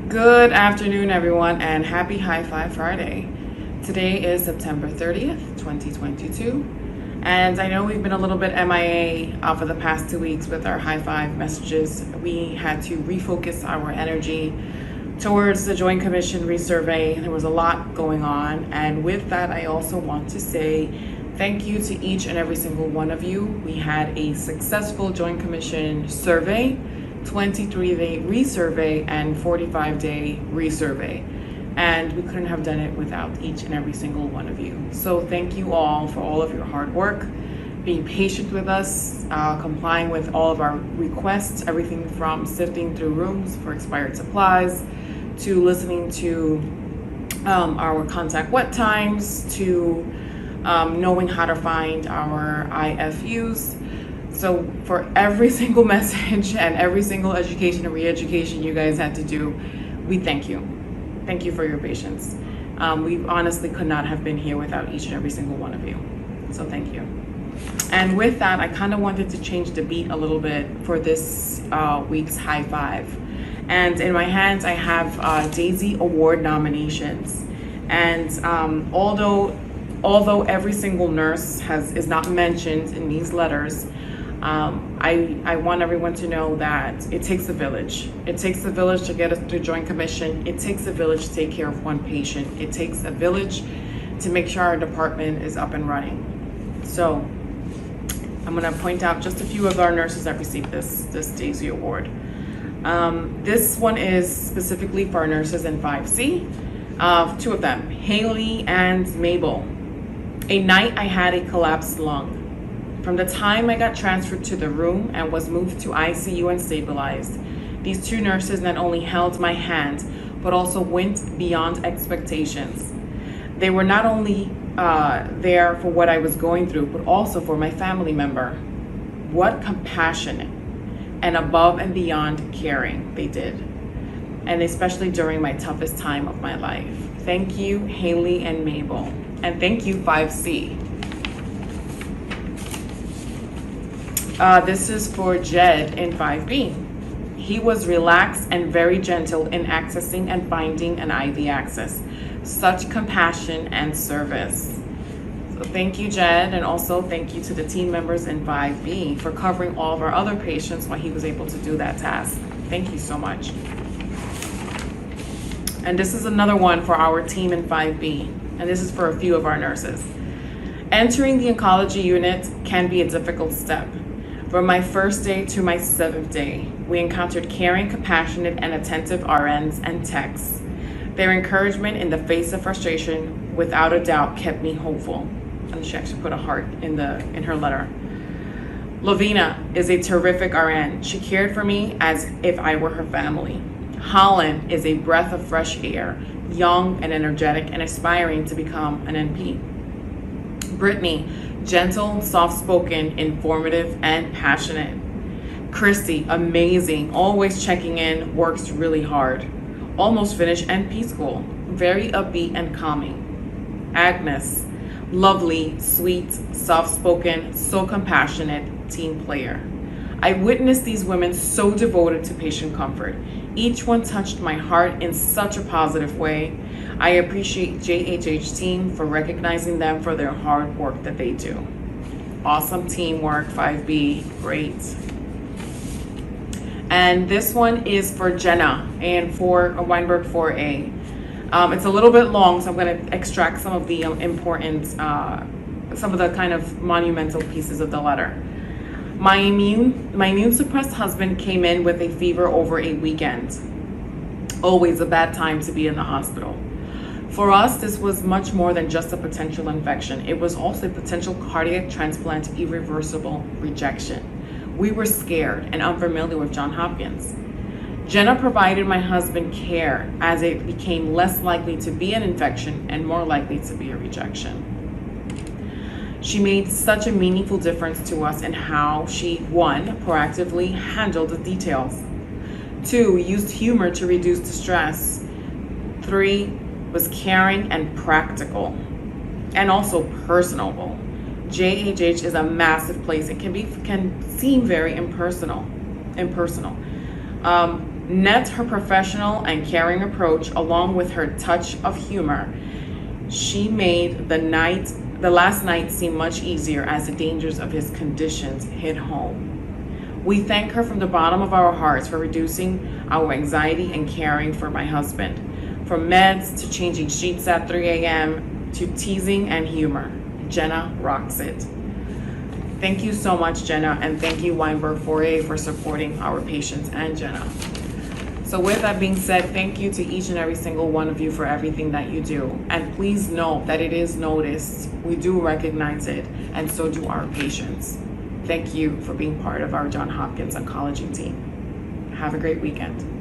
Good afternoon, everyone, and happy High Five Friday. Today is September 30th, 2022, and I know we've been a little bit MIA for the past 2 weeks with our High Five messages. We had to refocus our energy towards the Joint Commission resurvey. There was a lot going on, and with that, I also want to say thank you to each and every single one of you. We had a successful Joint Commission survey, 23-day resurvey, and 45-day resurvey. And we couldn't have done it without each and every single one of you. So thank you all for all of your hard work, being patient with us, complying with all of our requests, everything from sifting through rooms for expired supplies, to listening to our contact wet times, to knowing how to find our IFUs. So for every single message and every single education and re-education you guys had to do, we thank you. Thank you for your patience. We honestly could not have been here without each and every single one of you. So thank you. And with that, I kind of wanted to change the beat a little bit for this week's High Five. And in my hands, I have Daisy Award nominations. And although every single nurse is not mentioned in these letters, I want everyone to know that it takes a village. It takes a village to get us through Joint Commission. It takes a village to take care of one patient. It takes a village to make sure our department is up and running. So I'm gonna point out just a few of our nurses that received this Daisy Award. This one is specifically for our nurses in 5C. Two of them, Haley and Mabel. A night I had a collapsed lung. From the time I got transferred to the room and was moved to ICU and stabilized, these two nurses not only held my hand, but also went beyond expectations. They were not only there for what I was going through, but also for my family member. What compassionate and above and beyond caring they did, and especially during my toughest time of my life. Thank you, Haley and Mabel, and thank you, 5C. This is for Jed in 5B. He was relaxed and very gentle in accessing and finding an IV access. Such compassion and service. So thank you, Jed, and also thank you to the team members in 5B for covering all of our other patients while he was able to do that task. Thank you so much. And this is another one for our team in 5B, and this is for a few of our nurses. Entering the oncology unit can be a difficult step. From my first day to my 7th day, we encountered caring, compassionate, and attentive RNs and techs. Their encouragement in the face of frustration, without a doubt, kept me hopeful. And she actually put a heart in her letter. Lavina is a terrific RN. She cared for me as if I were her family. Holland is a breath of fresh air, young and energetic and aspiring to become an NP. Brittany, gentle, soft-spoken, informative, and passionate. Christy, amazing, always checking in, works really hard. Almost finished NP school, very upbeat and calming. Agnes, lovely, sweet, soft-spoken, so compassionate, team player. I witnessed these women so devoted to patient comfort. Each one touched my heart in such a positive way. I appreciate JHH team for recognizing them for their hard work that they do. Awesome teamwork, 5B, great. And this one is for Jenna and for Weinberg 4A. It's a little bit long, so I'm going to extract some of the important, some of the kind of monumental pieces of the letter. My immune suppressed husband came in with a fever over a weekend. Always a bad time to be in the hospital. For us, this was much more than just a potential infection. It was also a potential cardiac transplant, irreversible rejection. We were scared and unfamiliar with Johns Hopkins. Jenna provided my husband care as it became less likely to be an infection and more likely to be a rejection. She made such a meaningful difference to us in how she, 1, proactively handled the details, 2, used humor to reduce the stress, 3, was caring and practical, and also personable. JHH is a massive place. It can seem very impersonal. Net, her professional and caring approach, along with her touch of humor, she made the last night seem much easier as the dangers of his conditions hit home. We thank her from the bottom of our hearts for reducing our anxiety and caring for my husband. From meds to changing sheets at 3 a.m. to teasing and humor, Jenna rocks it. Thank you so much, Jenna, and thank you, Weinberg Fourier, for supporting our patients and Jenna. So with that being said, thank you to each and every single one of you for everything that you do. And please know that it is noticed. We do recognize it, and so do our patients. Thank you for being part of our Johns Hopkins Oncology team. Have a great weekend.